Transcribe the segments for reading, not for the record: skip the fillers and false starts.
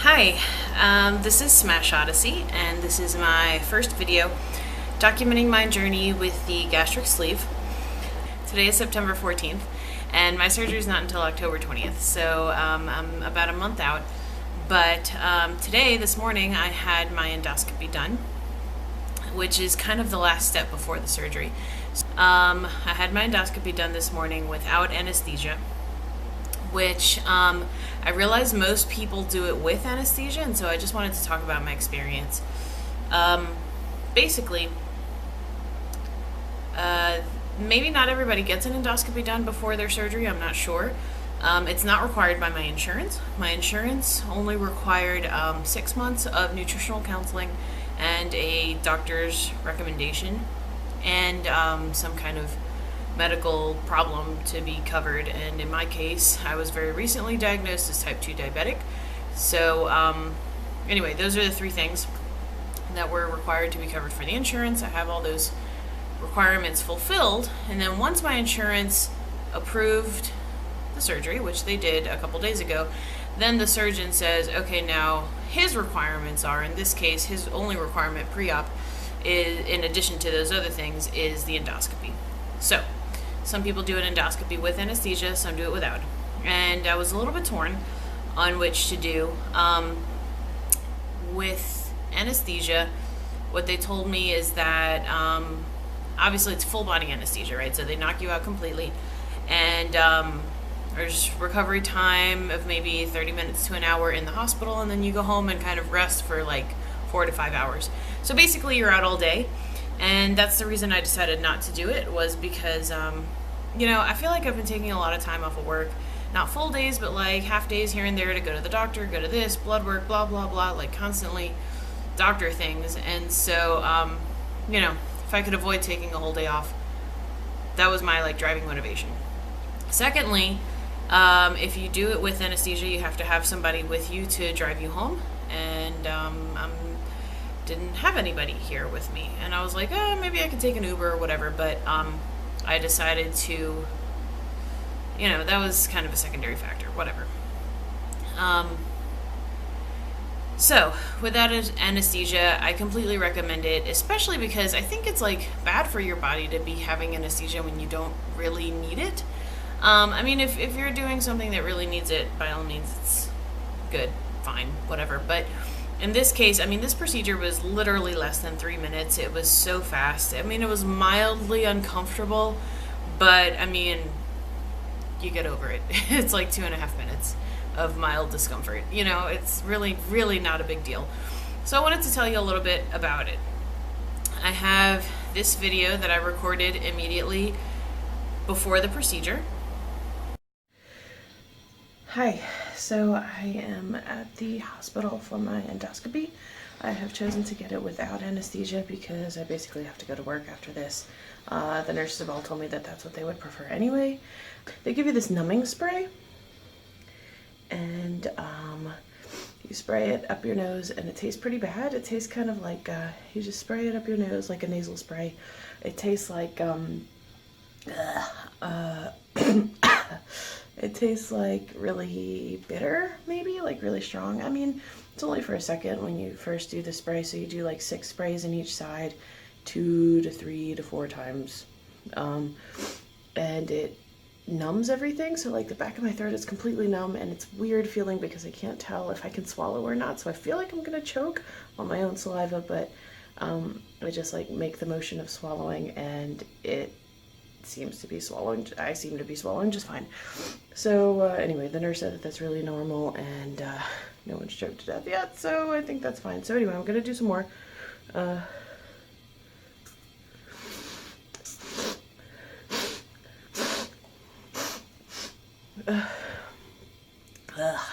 Hi, this is Smash Odyssey, and this is my first video documenting my journey with the gastric sleeve. Today is September 14th, and my surgery is not until October 20th, so I'm about a month out. But this morning, I had my endoscopy done, which is kind of the last step before the surgery. I had my endoscopy done this morning without anesthesia, which I realize most people do it with anesthesia, and so I just wanted to talk about my experience. Basically, maybe not everybody gets an endoscopy done before their surgery, I'm not sure. It's not required by my insurance. My insurance only required 6 months of nutritional counseling and a doctor's recommendation and some kind of medical problem to be covered. And in my case, I was very recently diagnosed as type 2 diabetic. So anyway, those are the three things that were required to be covered for the insurance. I have all those requirements fulfilled, and then once my insurance approved the surgery, which they did a couple days ago, then the surgeon says, okay, now his requirements are, in this case, his only requirement pre-op is, in addition to those other things, is the endoscopy. So some people do an endoscopy with anesthesia, some do it without. And I was a little bit torn on which to do. With anesthesia, what they told me is that obviously it's full body anesthesia, right? So they knock you out completely. And there's recovery time of maybe 30 minutes to an hour in the hospital, and then you go home and kind of rest for like 4 to 5 hours. So basically you're out all day. And that's the reason I decided not to do it, was because, I feel like I've been taking a lot of time off of work. Not full days, but like half days here and there to go to the doctor, go to this, blood work, blah, blah, blah, like constantly doctor things. And so, if I could avoid taking a whole day off, that was my driving motivation. Secondly, if you do it with anesthesia, you have to have somebody with you to drive you home. And didn't have anybody here with me, and I was like, maybe I could take an Uber or whatever, but I decided to, that was kind of a secondary factor, whatever. So with that anesthesia, I completely recommend it, especially because I think it's bad for your body to be having anesthesia when you don't really need it. If you're doing something that really needs it, by all means, it's good, fine, whatever, but in this case, this procedure was literally less than 3 minutes. It was so fast. It was mildly uncomfortable, but you get over it. It's like 2.5 minutes of mild discomfort. It's really, really not a big deal. So I wanted to tell you a little bit about it. I have this video that I recorded immediately before the procedure. Hi, so I am at the hospital for my endoscopy. I have chosen to get it without anesthesia because I basically have to go to work after this. The nurses have all told me that that's what they would prefer anyway. They give you this numbing spray, and you spray it up your nose, and it tastes pretty bad. It tastes kind of like, you just spray it up your nose like a nasal spray. It tastes like, it tastes like really bitter, maybe, like really strong. It's only for a second when you first do the spray, so you do 6 sprays in each side, 2 to 3 to 4 times. And it numbs everything, so the back of my throat is completely numb, and it's weird feeling because I can't tell if I can swallow or not, so I feel like I'm gonna choke on my own saliva, but I just make the motion of swallowing, and it seems to be swallowing. I seem to be swallowing just fine. So anyway, the nurse said that that's really normal, and no one's choked to death yet, so I think that's fine. So anyway, I'm gonna do some more.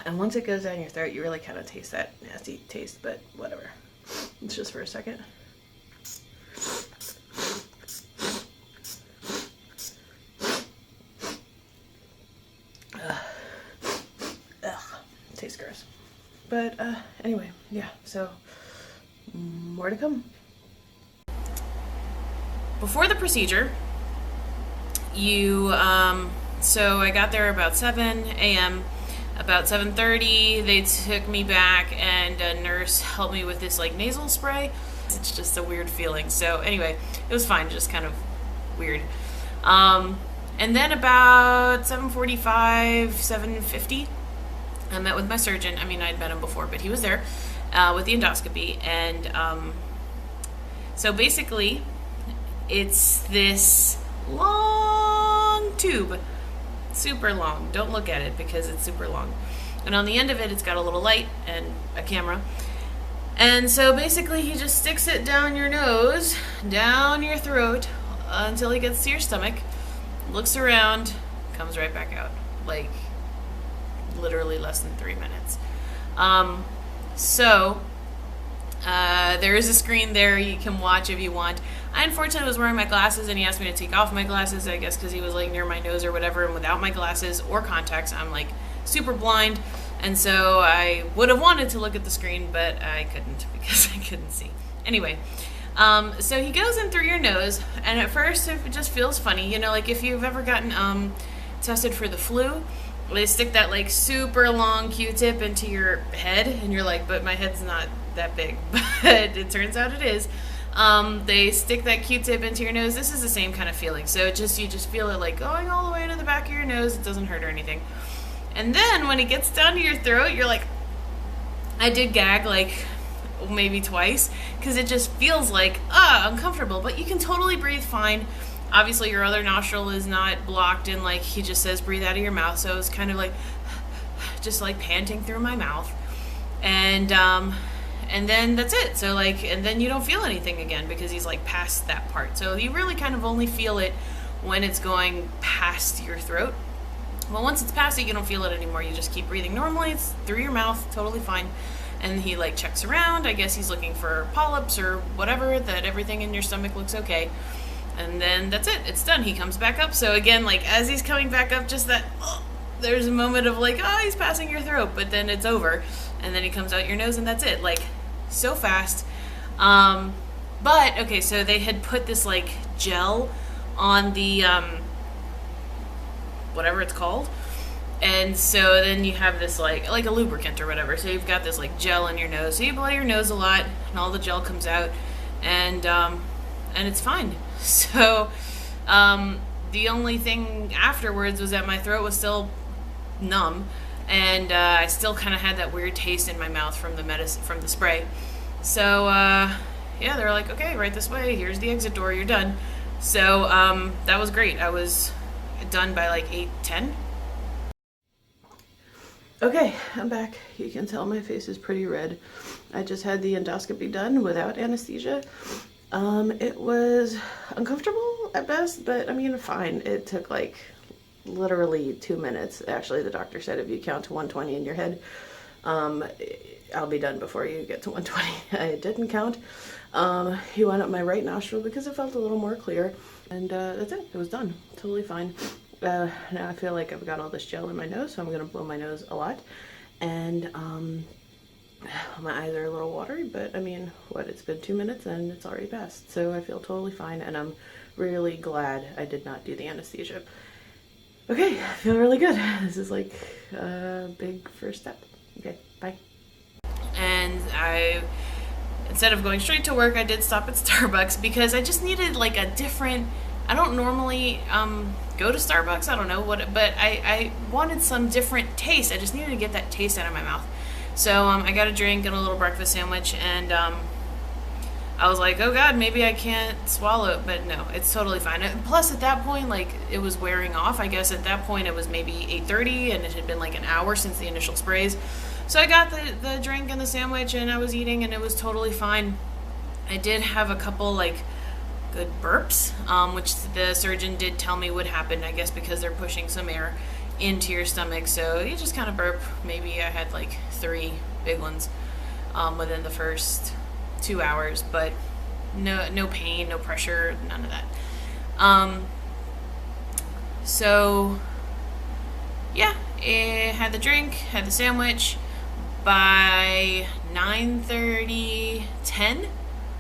And once it goes down your throat, you really kind of taste that nasty taste, but whatever. It's just for a second. Tastes gross. But anyway, yeah, so more to come. Before the procedure, you so I got there about 7 a.m. About 7:30, they took me back, and a nurse helped me with this like nasal spray. It's just a weird feeling. So anyway, it was fine, just kind of weird. And then about 7:45, 7:50, I met with my surgeon. I mean, I'd met him before, but he was there with the endoscopy. And so basically, it's this long tube, super long. Don't look at it because it's super long. And on the end of it, it's got a little light and a camera. And so basically, he just sticks it down your nose, down your throat, until he gets to your stomach, looks around, comes right back out. Like, literally less than 3 minutes. There is a screen there you can watch if you want. I unfortunately was wearing my glasses, and he asked me to take off my glasses, I guess because he was like near my nose or whatever, and without my glasses or contacts, I'm like super blind, and so I would have wanted to look at the screen, but I couldn't because I couldn't see. Anyway, so he goes in through your nose, and at first it just feels funny, you know, like if you've ever gotten tested for the flu, they stick that like super long Q-tip into your head, and you're like, but my head's not that big, but it turns out it is. They stick that Q-tip into your nose. This is the same kind of feeling. So you just feel it like going all the way to the back of your nose. It doesn't hurt or anything. And then when it gets down to your throat, you're like, I did gag like maybe twice because it just feels like uncomfortable, but you can totally breathe fine. Obviously your other nostril is not blocked, and like he just says breathe out of your mouth, so it's kind of like just like panting through my mouth. And then that's it. So like, and then you don't feel anything again because he's like past that part. So you really kind of only feel it when it's going past your throat. Well, once it's past it, you don't feel it anymore. You just keep breathing normally. It's through your mouth, totally fine. And he like checks around. I guess he's looking for polyps or whatever, that everything in your stomach looks okay. And then that's it. It's done. He comes back up. So again, like as he's coming back up, just that, there's a moment of like, he's passing your throat, but then it's over. And then he comes out your nose, and that's it. Like, so fast. But okay, so they had put this like gel on the whatever it's called, and so then you have this like a lubricant or whatever, so you've got this like gel in your nose, so you blow your nose a lot and all the gel comes out, and it's fine. So the only thing afterwards was that my throat was still numb, and I still kind of had that weird taste in my mouth from the medicine, from the spray. So yeah, they're like, okay, right this way, here's the exit door, you're done. So that was great. I was done by like 8:10. Okay, I'm back. You can tell my face is pretty red. I just had the endoscopy done without anesthesia. It was uncomfortable at best, but I mean, fine. It took like literally 2 minutes. Actually, the doctor said if you count to 120 in your head, I'll be done before you get to 120. I didn't count. He went up my right nostril because it felt a little more clear, and that's it. It was done. Totally fine. Now I feel like I've got all this gel in my nose, so I'm going to blow my nose a lot, and my eyes are a little watery, but I mean, it's been 2 minutes and it's already passed, so I feel totally fine, and I'm really glad I did not do the anesthesia. Okay, I feel really good. This is like a big first step. Okay, bye. And instead of going straight to work, I did stop at Starbucks because I just needed like a different, I don't normally go to Starbucks, I don't know what, but I wanted some different taste. I just needed to get that taste out of my mouth. So I got a drink and a little breakfast sandwich, and I was like, oh God, maybe I can't swallow it, but no, it's totally fine. Plus at that point, like, it was wearing off. I guess at that point it was maybe 8:30, and it had been like an hour since the initial sprays. So I got the drink and the sandwich, and I was eating, and it was totally fine. I did have a couple like good burps, which the surgeon did tell me would happen, I guess because they're pushing some air into your stomach, so you just kind of burp. Maybe I had like 3 big ones within the first 2 hours, but no pain, no pressure, none of that. So yeah, I had the drink, had the sandwich. By 9:30, 10,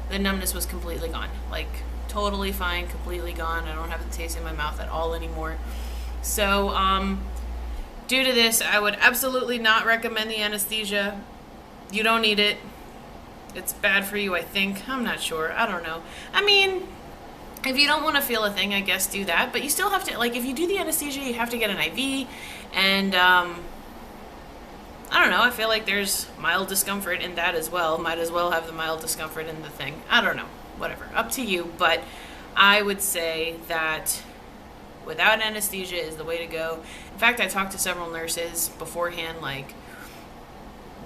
the numbness was completely gone. Like, totally fine, completely gone. I don't have the taste in my mouth at all anymore. So due to this, I would absolutely not recommend the anesthesia. You don't need it. It's bad for you, I think. I'm not sure. I don't know. I mean, if you don't want to feel a thing, I guess do that. But you still have to, like, if you do the anesthesia, you have to get an IV. And, I don't know. I feel like there's mild discomfort in that as well. Might as well have the mild discomfort in the thing. I don't know. Whatever. Up to you. But I would say that without anesthesia is the way to go. In fact, I talked to several nurses beforehand, like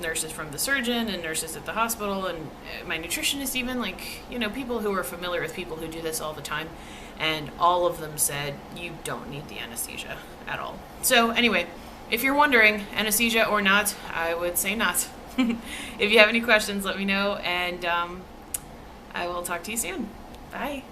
nurses from the surgeon and nurses at the hospital and my nutritionist even, like, you know, people who are familiar with people who do this all the time, and all of them said you don't need the anesthesia at all. So anyway, if you're wondering, anesthesia or not, I would say not. If you have any questions, let me know, and I will talk to you soon. Bye.